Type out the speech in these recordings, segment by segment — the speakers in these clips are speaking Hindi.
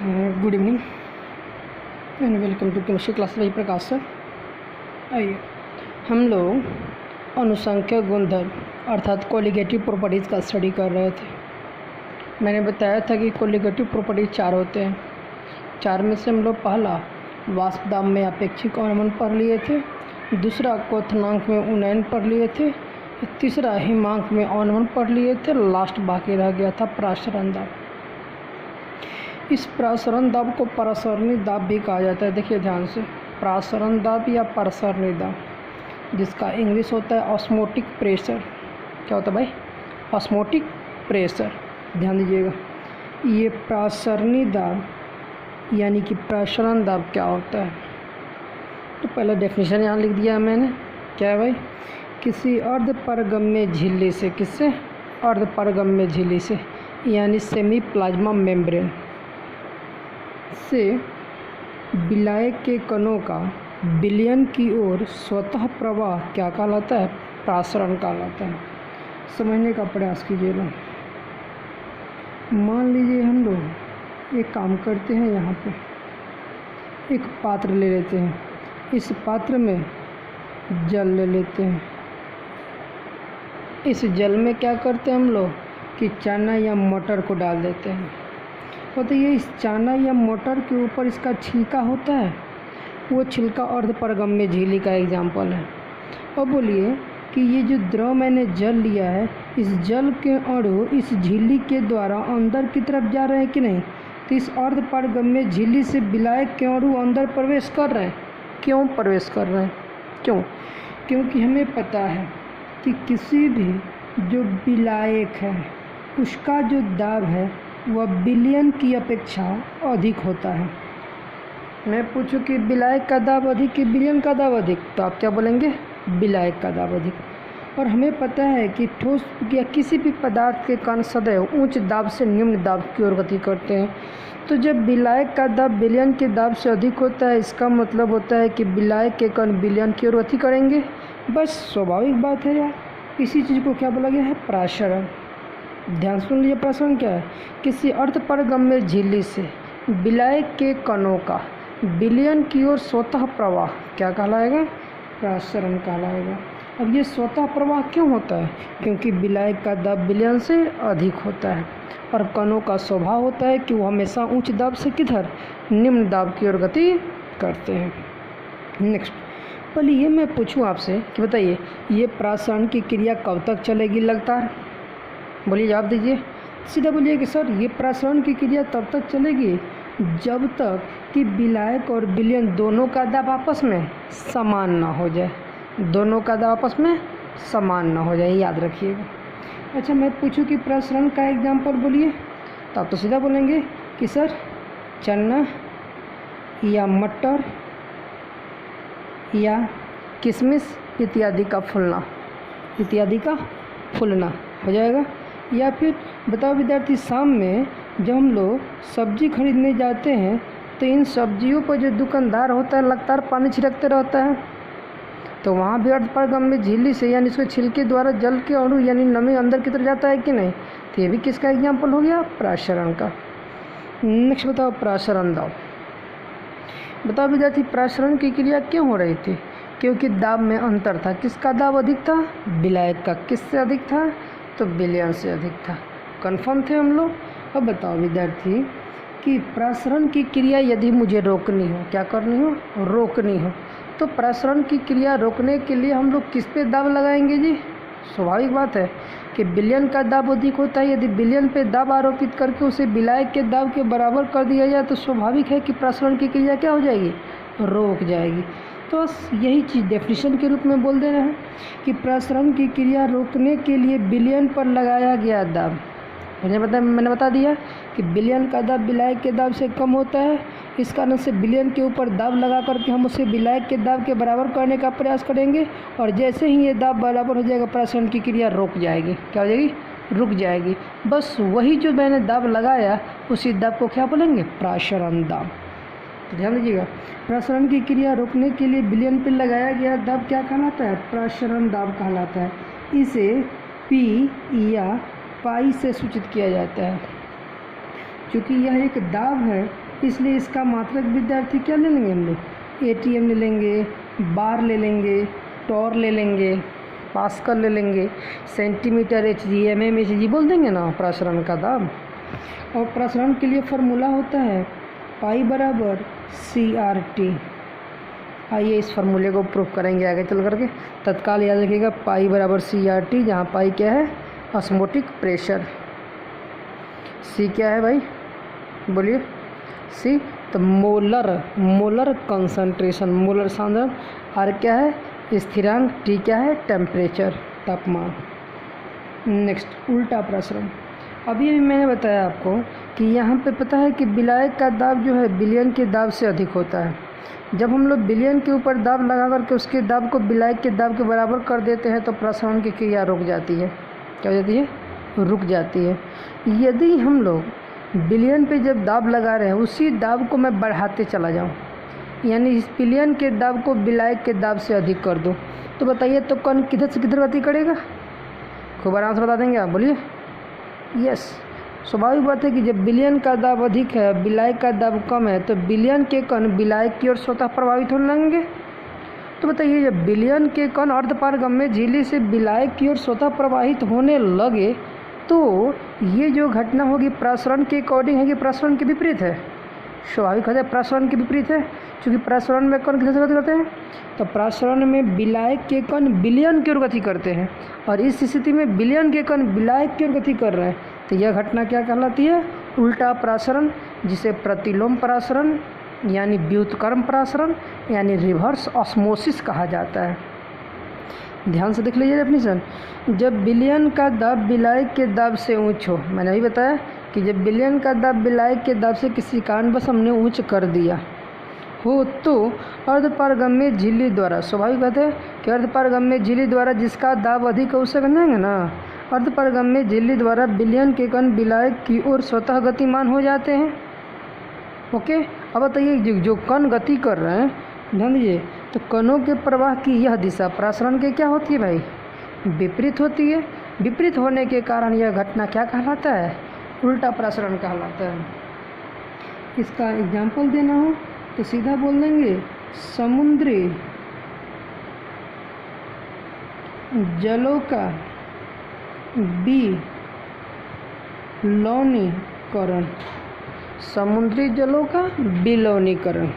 Good evening and welcome to chemistry class by Prakash sir. आइए हम लोग अनुसंख्यक गुणधर्म अर्थात कोलिगेटिव प्रॉपर्टीज़ का स्टडी कर रहे थे। मैंने बताया था कि कोलिगेटिव प्रॉपर्टीज 4 होते हैं। 4 में से हम लोग पहला वाष्प दाब में अपेक्षिक अवनमन पढ़ लिए थे, दूसरा क्वथनांक में उन्नयन पढ़ लिए थे, तीसरा हिमांक में अवनमन पढ़ लिए थे, लास्ट बाकी रह गया था प्रासरण दाब। इस प्रासरण दाब को परासरणी दाब भी कहा जाता है। देखिए ध्यान से, प्रासरण दाब या परासरणी दाब, जिसका इंग्लिश होता है ऑस्मोटिक प्रेशर। क्या होता है भाई? Osmotic pressure. ध्यान दीजिएगा, ये प्रासरणी दाब यानी कि प्रासरण दाब क्या होता है। तो पहले डेफिनेशन यहाँ लिख दिया है मैंने। क्या है भाई? किसी अर्धपरगम्य झिल्ली से, किससे? अर्धपरगम्य झिल्ली से यानी सेमी प्लाज्मा मेम्ब्रेन से विलायक के कणों का विलयन की ओर स्वतः प्रवाह क्या कहलाता है? प्रासरण कहलाता है। समझने का प्रयास कीजिएगा। मान लीजिए हम लोग एक काम करते हैं, यहाँ पे एक पात्र ले लेते हैं, इस पात्र में जल ले लेते हैं। इस जल में क्या करते हैं हम लोग कि चना या मटर को डाल देते हैं। तो ये इस चना या मटर के ऊपर इसका छिलका होता है, वो छिलका अर्धपरगम्य झिल्ली का एग्जाम्पल है। और बोलिए कि ये जो द्रव मैंने जल लिया है, इस जल के अणु इस झिल्ली के द्वारा अंदर की तरफ जा रहे हैं कि नहीं? तो इस अर्धपरगम्य झिल्ली से विलायक के अणु अंदर प्रवेश कर रहे हैं। क्यों प्रवेश कर रहे हैं? क्यों? क्योंकि हमें पता है कि किसी भी जो विलायक है उसका जो दाब है वह विलयन की अपेक्षा अधिक होता है। मैं पूछूं कि विलायक का दाब अधिक कि विलयन का दाब अधिक, तो आप क्या बोलेंगे? विलायक का दाब अधिक। और हमें पता है कि ठोस या किसी भी पदार्थ के कण सदैव उच्च दाब से निम्न दाब की ओर गति करते हैं। तो जब विलायक का दाब विलयन के दाब से अधिक होता है, इसका मतलब होता है कि विलायक के कण विलयन की ओर गति करेंगे। बस स्वाभाविक बात है यार। इसी चीज़ को क्या बोला गया है? प्रासरण। ध्यान सुन लीजिए, प्रासरण क्या है? किसी अर्धपरगम्य झिल्ली से विलायक के कणों का विलयन की ओर स्वतः प्रवाह क्या कहलाएगा? प्रासरण कहलाएगा। अब ये स्वतः प्रवाह क्यों होता है? क्योंकि विलायक का दाब विलयन से अधिक होता है और कणों का स्वभाव होता है कि वो हमेशा उच्च दाब से किधर? निम्न दाब की ओर गति करते हैं। नेक्स्ट, पहले ये मैं पूछूं आपसे कि बताइए ये प्रासरण की क्रिया कब तक चलेगी लगातार? बोलिए, जवाब दीजिए। सीधा बोलिए कि सर ये प्रासरण की क्रिया तब तक चलेगी जब तक कि विलायक और विलयन दोनों का दाब आपस में समान ना हो जाए। दोनों का दाब आपस में समान ना हो जाए, याद रखिएगा। अच्छा, मैं पूछूं कि प्रासरण का एग्जाम्पल बोलिए, तो आप तो सीधा बोलेंगे कि सर चना या मटर या किशमिश इत्यादि का फूलना, इत्यादि का फूलना हो जाएगा। या फिर बताओ विद्यार्थी, शाम में जब हम लोग सब्जी खरीदने जाते हैं तो इन सब्जियों पर जो दुकानदार होता है लगातार पानी छिड़कते रहता है, तो वहाँ भी अर्धपरगम्य झिल्ली से यानी इसके छिलके द्वारा जल के अणु यानी नमी अंदर की तरफ जाता है कि नहीं? तो ये भी किसका एग्जाम्पल हो गया? प्रासरण का। नेक्स्ट बताओ, प्रासरण दाब। बताओ विद्यार्थी, प्रासरण की क्रिया क्यों हो रही थी? क्योंकि दाब में अंतर था। किसका दाब अधिक था? विलायक का। किससे अधिक था? तो विलयन से अधिक था। कन्फर्म थे हम लोग। अब बताओ विद्यार्थी कि प्रासरण की क्रिया यदि मुझे रोकनी हो, क्या करनी हो? रोकनी हो, तो प्रासरण की क्रिया रोकने के लिए हम लोग किस पे दाब लगाएंगे जी? स्वाभाविक बात है कि विलयन का दाब अधिक होता है। यदि विलयन पे दाब आरोपित करके उसे विलायक के दाब के बराबर कर दिया जाए तो स्वाभाविक है कि प्रासरण की क्रिया क्या हो जाएगी? रोक जाएगी। तो बस यही चीज़ डेफिनेशन के रूप में बोल दे रहे हैं कि प्रासरण की क्रिया रोकने के लिए विलयन पर लगाया गया दाब। मैंने बता दिया कि विलयन का दाब विलायक के दाब से कम होता है। इस कारण से विलयन के ऊपर दाब लगा करके हम उसे विलायक के दाब के बराबर करने का प्रयास करेंगे और जैसे ही ये दाब बराबर हो जाएगा प्रासरण की क्रिया रुक जाएगी। क्या हो जाएगी? रुक जाएगी। बस वही जो मैंने दाब लगाया उसी दाब को क्या बोलेंगे? प्रासरण दाब। ध्यान दीजिएगा, प्रासरण की क्रिया रोकने के लिए विलयन पर लगाया गया दाब क्या कहलाता है? प्रासरण दाब कहलाता है। इसे पी या पाई से सूचित किया जाता है। क्योंकि यह एक दाब है इसलिए इसका मात्रक विद्यार्थी क्या ले लेंगे हम लोग, एटीएम ले लेंगे, बार ले लेंगे, टॉर ले लेंगे, पास्कल ले लेंगे, सेंटीमीटर एचजी, एमएम एचजी बोल देंगे ना प्रसरण का दाब। और प्रसरण के लिए फॉर्मूला होता है पाई बराबर CRT। आइए इस फार्मूले को प्रूव करेंगे आगे चल करके। तत्काल याद रखिएगा पाई बराबर CRT, जहाँ पाई क्या है, ऑस्मोटिक प्रेशर, सी क्या है भाई बोलिए, सी तो मोलर कंसंट्रेशन, मोलर सांद्रण, आर क्या है स्थिरांक, टी क्या है टेम्परेचर तापमान। नेक्स्ट उल्टा प्रसरण। अभी मैंने बताया आपको कि यहाँ पे पता है कि विलायक का दाब जो है विलयन के दाब से अधिक होता है। जब हम लोग विलयन के ऊपर दाब लगा करके उसके दाब को विलायक के दाब के बराबर कर देते हैं तो प्रसरण की क्रिया रुक जाती है। क्या हो जाती है, रुक जाती है। यदि हम लोग विलयन पे जब दाब लगा रहे हैं उसी दाब को मैं बढ़ाते चला जाऊँ, यानी इस विलयन के दाब को विलायक के दाब से अधिक कर दूँ, तो बताइए तो कण किधर से किधर गति करेगा, खूब आराम से बता देंगे आप, बोलिए। यस, स्वाभाविक बात है कि जब विलयन का दाब अधिक है विलायक का दाब कम है तो विलयन के कण विलायक की ओर स्वतः प्रभावित होने लगेंगे। तो बताइए जब विलयन के कण अर्धपारगम्य झिल्ली से विलायक की ओर स्वतः प्रवाहित होने लगे तो ये जो घटना होगी प्रसरण के अकॉर्डिंग है कि प्रसरण के विपरीत है, स्वाभाविक है प्रसरण के विपरीत है, क्योंकि प्रसरण में कण किधर से गति करते हैं, तो प्रसरण में विलायक के कण विलयन की ओर गति करते हैं और इस स्थिति में विलयन के कण विलायक की ओर गति कर रहे हैं, तो यह घटना क्या कहलाती है, उल्टा प्रसरण, जिसे प्रतिलोम प्रसरण यानी व्युत्क्रम प्रसरण यानी रिवर्स ऑस्मोसिस कहा जाता है। ध्यान से देख लीजिए डेफिनेशन। जब विलयन का दाब विलायक के दाब से ऊंच हो, मैंने अभी बताया कि जब विलयन का दाब विलायक के दाब से किसी कारणवश हमने ऊंच कर दिया हो तो अर्धपारगम्य झिल्ली द्वारा, स्वाभाविक बात है कि अर्धपारगम्य झिल्ली द्वारा जिसका दाब अधिक है उसे कहेंगे ना, अर्धपारगम्य झिल्ली द्वारा विलयन के कण विलायक की ओर स्वतः गतिमान हो जाते हैं। ओके, अब बताइए जो कण गति कर रहे हैं, ध्यान दीजिए, तो कणों के प्रवाह की यह दिशा प्रसरण के क्या होती है भाई, विपरीत होती है। विपरीत होने के कारण यह घटना क्या कहलाता है, उल्टा प्रसरण कहलाता है। इसका एग्जाम्पल देना हो तो सीधा बोल देंगे समुद्री जलों का विलवणीकरण, समुद्री जलों का विलवणीकरण।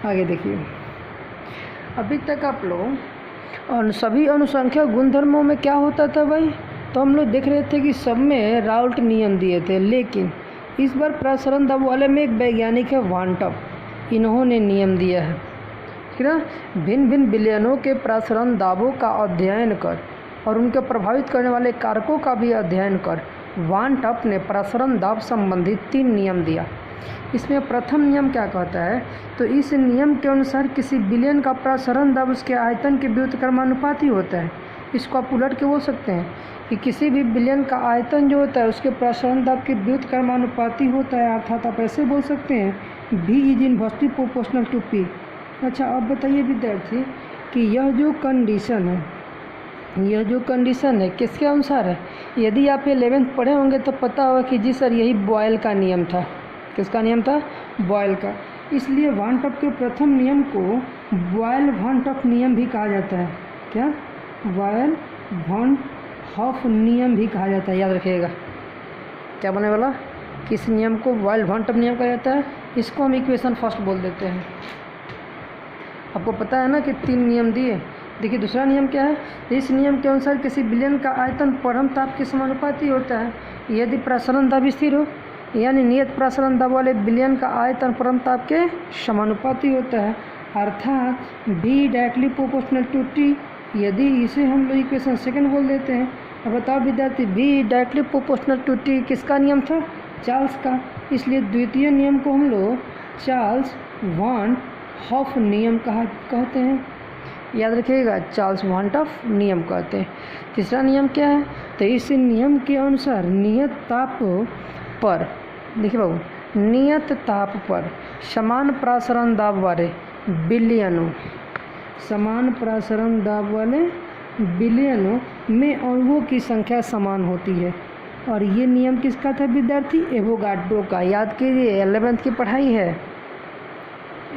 आगे देखिए, अभी तक आप लोग और सभी अनुसंख्या गुणधर्मों में क्या होता था भाई, तो हम लोग देख रहे थे कि सब में राउल्ट नियम दिए थे, लेकिन इस बार प्रसरण दाब वाले में एक वैज्ञानिक है वान टॉप, इन्होंने नियम दिया है, ठीक है ना। भिन्न भिन्न विलयनों के प्रसरण दाबों का अध्ययन कर और उनके प्रभावित करने वाले कारकों का भी अध्ययन कर वान टॉप ने प्रसरण दाब संबंधित 3 नियम दिया। इसमें प्रथम नियम क्या कहता है, तो इस नियम के अनुसार किसी विलयन का प्रसरण दाब उसके आयतन के व्युत्क्रमानुपाती होता है। इसको आप उलट के बोल सकते हैं कि किसी भी विलयन का आयतन जो होता है उसके प्रसरण दाब के व्युत्क्रमानुपाती होता है, अर्थात आप ऐसे बोल सकते हैं V is inversely proportional to P। अच्छा, अब बताइए विद्यार्थी कि यह जो कंडीशन है किसके अनुसार है। यदि आप 11th पढ़े होंगे तो पता होगा कि जी सर यही बॉयल का नियम था। किसका नियम था, बॉयल का। इसलिए वान टॉप के प्रथम नियम को बॉयल वान टॉप नियम भी कहा जाता है। क्या, बॉयल वान हॉफ नियम भी कहा जाता है, याद रखिएगा। क्या बने वाला, किस नियम को बॉयल वान टॉप नियम कहा जाता है, इसको हम इक्वेशन फर्स्ट बोल देते हैं। आपको पता है ना कि 3 नियम दिए। देखिए दूसरा नियम क्या है, इस नियम के अनुसार किसी विलयन का आयतन परम ताप के समानुपाती होता है यदि प्रसरण दाब स्थिर हो, यानी नियत प्रसरण दाब वाले विलयन का आयतन परम ताप के समानुपाती होता है, अर्थात V directly proportional to T। यदि इसे हम लोग इक्वेशन सेकंड बोल देते हैं। अब बताओ विद्यार्थी, V directly proportional to T किसका नियम था, चार्ल्स का। इसलिए द्वितीय नियम को हम लोग चार्ल्स वान हॉफ नियम कहते हैं, याद रखिएगा, चार्ल्स वान हॉफ नियम कहते हैं। तीसरा नियम क्या है, तो इस नियम के अनुसार नियत ताप पर, देखिए बाबू, नियत ताप पर समान प्रसरण दाब वाले विलयनों, समान प्रसरण दाब वाले विलयनों में अणुओं की संख्या समान होती है। और ये नियम किसका था विद्यार्थी? एवोगाड्रो का। याद कीजिए 11th की पढ़ाई है,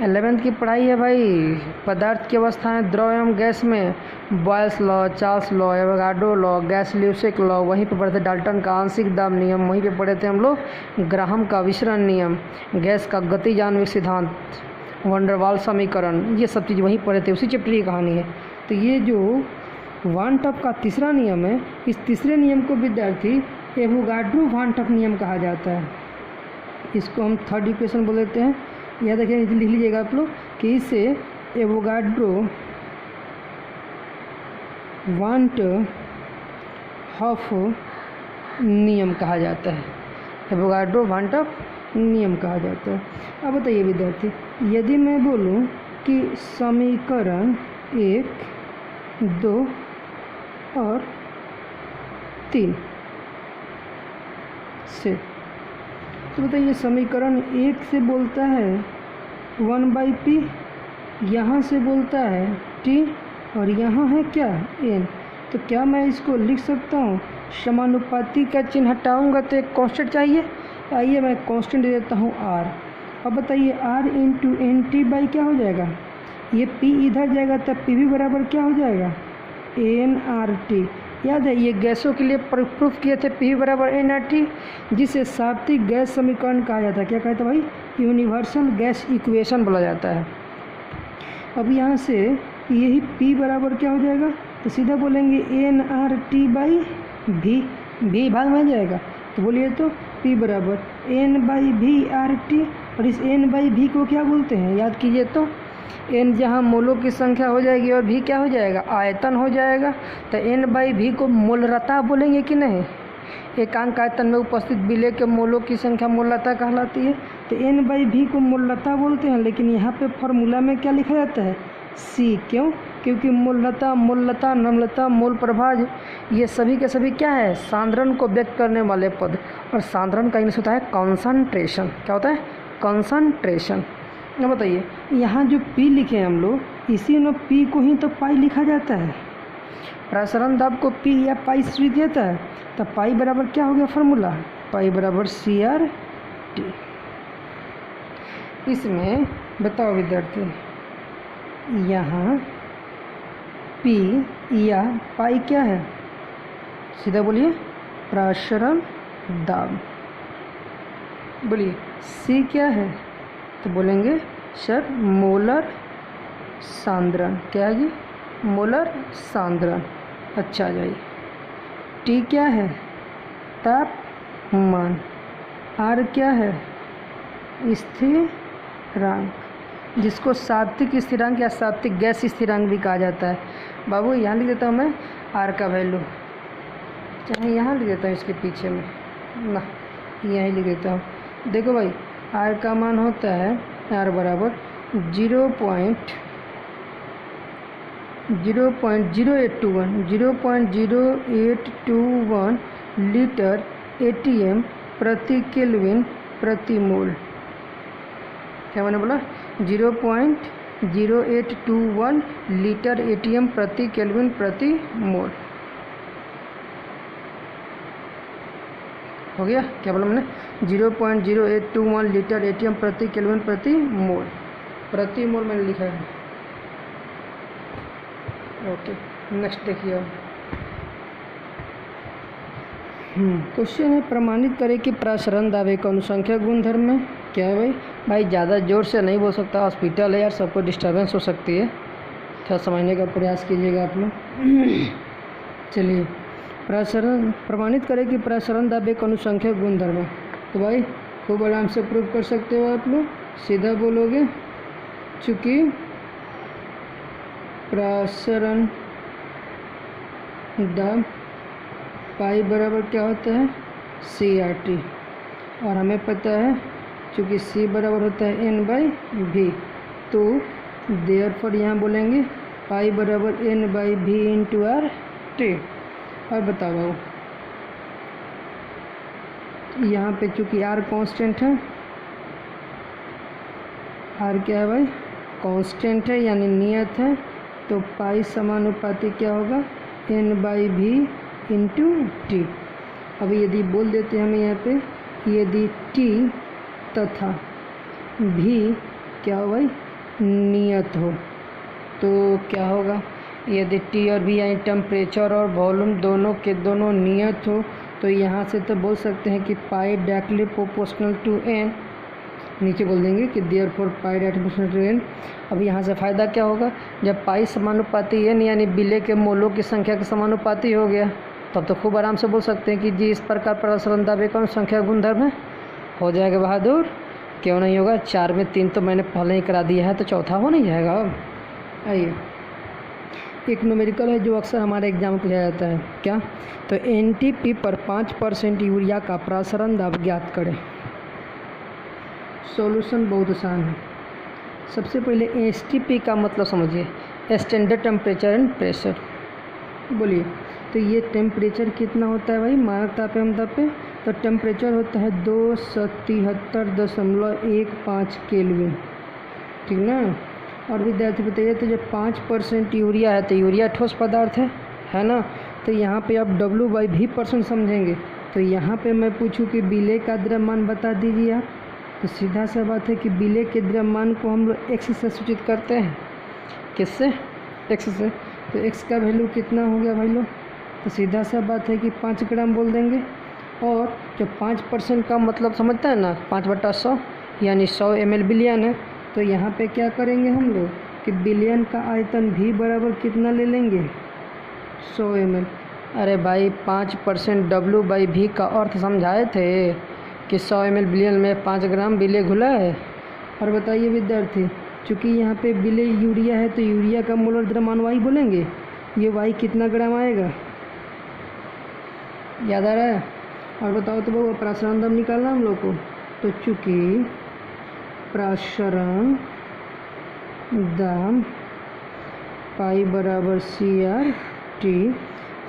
11th की पढ़ाई है भाई। पदार्थ की अवस्थाएं द्रव एवं गैस में Boyle's law, Charles law, Avogadro law, Gay Lussac law, वहीं पे पढ़े थे डाल्टन का आंशिक दाब नियम, वहीं पे पढ़े थे हम लोग ग्राहम का विसरण नियम, गैस का गतिजान्विक सिद्धांत, वंडरवाल समीकरण, ये सब चीज़ वहीं पढ़े थे, उसी चैप्टर की कहानी है। तो ये जो वान टॉप का तीसरा नियम है, इस तीसरे नियम को विद्यार्थी एवोगाड्रो वान टॉप नियम कहा जाता है। इसको हम थर्ड इक्वेशन बोल देते हैं। यह देखिए, लिख लीजिएगा आप लोग कि इसे एवोगाड्रो वान टॉप नियम कहा जाता है, एवोगाड्रो वान टॉप नियम कहा जाता है। अब बताइए विद्यार्थी, यदि मैं बोलूं कि समीकरण 1, 2 और 3 से, तो बताइए समीकरण 1 से बोलता है 1/p, यहाँ से बोलता है t और यहाँ है क्या n। तो क्या मैं इसको लिख सकता हूँ? समानुपाती का चिन्ह हटाऊंगा तो एक कांस्टेंट चाहिए। आइए मैं कांस्टेंट दे देता हूँ r। अब बताइए r into n T by क्या हो जाएगा? ये p इधर जाएगा तब पी भी बराबर क्या हो जाएगा? NRT। याद है ये गैसों के लिए प्रूफ किए थे, P बराबर NRT, जिसे सात्विक गैस समीकरण कहा जाता है। क्या कहता है भाई? यूनिवर्सल गैस इक्वेशन बोला जाता है। अब यहाँ से यही P बराबर क्या हो जाएगा? तो सीधा बोलेंगे NRT बाई V भाग में जाएगा। तो बोलिए तो P बराबर N/V/RT, और इस N/V को क्या बोलते हैं? याद कीजिए तो n जहाँ मोलों की संख्या हो जाएगी और v क्या हो जाएगा? आयतन हो जाएगा। तो n/v को मोलरता बोलेंगे कि नहीं? एकांक आयतन में उपस्थित विलेय के मोलों की संख्या मोलरता कहलाती है। तो n/v को मोलरता बोलते हैं, लेकिन यहाँ पे फॉर्मूला में क्या लिखा जाता है? c। क्यों? क्योंकि मोलता, नम्रता, मोल प्रभाज, ये सभी के सभी क्या है? सांद्रण को व्यक्त करने वाले पद। और सांद्रण का इंग्लिश होता है कॉन्सनट्रेशन। क्या होता है? कॉन्सनट्रेशन। अब बताइए, यहाँ जो P लिखे हैं हम लोग, इसी में P को ही तो पाई लिखा जाता है। प्रसरण दाब को P या पाई श्री देता है। तो पाई बराबर क्या हो गया फॉर्मूला? पाई बराबर CRT। इसमें बताओ विद्यार्थी, यहाँ P या पाई क्या है? सीधा बोलिए, प्रसरण दाब। बोलिए C क्या है? तो बोलेंगे सर मोलर सांद्रण। क्या है जी? मोलर सांद्रण। अच्छा आ जाइए। T क्या है? तापमान। R क्या है? स्थिरांक, जिसको सात्विक स्थिरांक या सात्विक गैस स्थिरांक भी कहा जाता है। बाबू यहाँ लिख देता हूँ मैं R का वैल्यू, चाहे यहाँ लिख देता हूँ इसके पीछे में ना, यहीं लिख देता हूँ। देखो भाई, R का मान होता है R बराबर 0.0821 लीटर ATM प्रति केल्विन प्रति मोल। क्या मैंने बोला? 0.0821 लीटर ATM प्रति केल्विन प्रति मोल। हो गया? क्या बोला मैंने? 0.0821 लीटर ATM प्रति केल्विन प्रति मोल। प्रति मोल मैंने लिखा है। ओके, नेक्स्ट देखिए अब। क्वेश्चन है, प्रमाणित करें कि प्रसरण दाब एक अनुसंख्या गुणधर्म में। क्या है भाई? भाई ज़्यादा जोर से नहीं बोल सकता, हॉस्पिटल है यार, सबको डिस्टर्बेंस हो सकती है, थोड़ा समझने का प्रयास कीजिएगा आप लोग। चलिए, प्रसरण प्रमाणित करें कि प्रसरण दाब एक अनुसंख्या गुणधर्म है। तो भाई खूब आराम से प्रूव कर सकते हो आप लोग, सीधा बोलोगे चूँकि प्रसरण दाब पाई बराबर क्या होता है? CRT, और हमें पता है चूँकि C बराबर होता है N/V, तो देयरफॉर यहाँ बोलेंगे पाई बराबर N/V इंटू RT। और बताओ यहाँ पे चूँकि R कांस्टेंट है, R क्या है भाई? कांस्टेंट है यानी नियत है, तो पाई समानुपाती क्या होगा? N/V into T। अब यदि बोल देते हैं हमें यहाँ पे यदि टी तथा भी क्या हो भाई नियत हो तो क्या होगा। यदि टी और भी यानी टेम्परेचर और वॉल्यूम दोनों के दोनों नियत हो तो यहाँ से तो बोल सकते हैं कि pi directly proportional to n, नीचे बोल देंगे कि therefore pi directly proportional to n. अब यहाँ से फ़ायदा क्या होगा, जब पाई समानुपाती एन यानी विलेय के मोलों की संख्या के समानुपाती हो गया तब तो खूब आराम से बोल सकते हैं कि जी इस प्रकार प्रसरण दावे कौन संख्या गुणधर्म है, हो जाएगा बहादुर, क्यों नहीं होगा। 4 में 3 तो मैंने पहले ही करा दिया है तो चौथा हो नहीं जाएगा। आइए एक न्यूमेरिकल है जो अक्सर हमारे एग्जाम में पूछा जाता है, क्या तो एनटीपी पर 5% यूरिया का प्रसरण दाब ज्ञात करें। सॉल्यूशन बहुत आसान है। सबसे पहले एसटीपी का मतलब समझिए, स्टैंडर्ड टेम्परेचर एंड प्रेशर। बोलिए तो ये टेम्परेचर कितना होता है भाई मानक ताप एवं दबाव पे, तो टेम्परेचर होता है 273.15 केल्विन, ठीक ना। और विद्यार्थी बताइए तो जब 5% यूरिया है तो यूरिया ठोस पदार्थ है ना, तो यहाँ पे आप W/V% समझेंगे। तो यहाँ पे मैं पूछूँ कि विलेय का द्रव्यमान बता दीजिए आप, तो सीधा सा बात है कि विलेय के द्रव्यमान को हम लोग x से सूचित करते हैं। किससे? x से। तो x का वैल्यू कितना हो गया भाई लोग, तो सीधा सा बात है कि 5 ग्राम बोल देंगे। और जब 5% का मतलब समझता है ना, 5/100 यानी 100 ml बिलियन है, तो यहाँ पे क्या करेंगे हम लोग कि बिलियन का आयतन भी बराबर कितना ले लेंगे 100 ml। अरे भाई 5% W/V का अर्थ समझाए थे कि 100 ml बिलियन में 5 ग्राम विलेय घुला है। और बताइए विद्यार्थी, चूँकि यहाँ पे विलेय यूरिया है तो यूरिया का मोलर द्रव्यमान वाई बोलेंगे, ये वाई कितना ग्राम आएगा, याद आ रहा है। और बताओ तो वो प्रसरण दर निकालना हम लोग को, तो चूँकि प्रसरण दाब पाई बराबर CRT,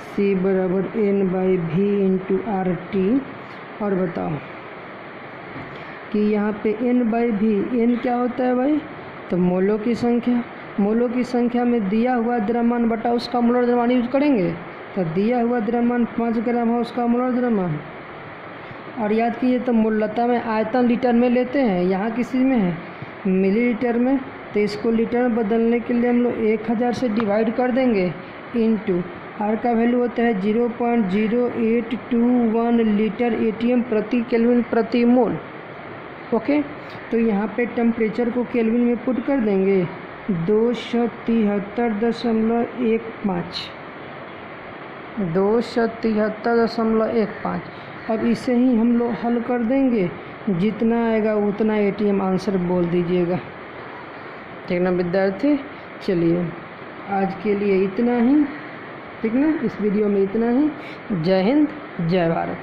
C बराबर N/V × RT। और बताओ कि यहाँ पे N/V, N क्या होता है भाई, तो मोलों की संख्या, मोलों की संख्या में दिया हुआ द्रव्यमान बटा उसका मोलर द्रव्यमान यूज करेंगे। तो दिया हुआ द्रव्यमान 5 ग्राम है, उसका मोलर द्रव्यमान। और याद कीजिए तो मूलतः में आयतन लीटर में लेते हैं, यहाँ किस चीज़ में है मिलीलीटर में, तो इसको लीटर में बदलने के लिए हम लोग 1000 से डिवाइड कर देंगे इनटू आर का वैल्यू होता है 0.0821 लीटर ATM प्रति केल्विन प्रति मोल। ओके, तो यहाँ पे टेम्परेचर को केल्विन में पुट कर देंगे 273.15। अब इसे ही हम लोग हल कर देंगे, जितना आएगा उतना ATM आंसर बोल दीजिएगा, ठीक ना विद्यार्थी। चलिए आज के लिए इतना ही, ठीक ना, इस वीडियो में इतना ही। जय हिंद, जय भारत।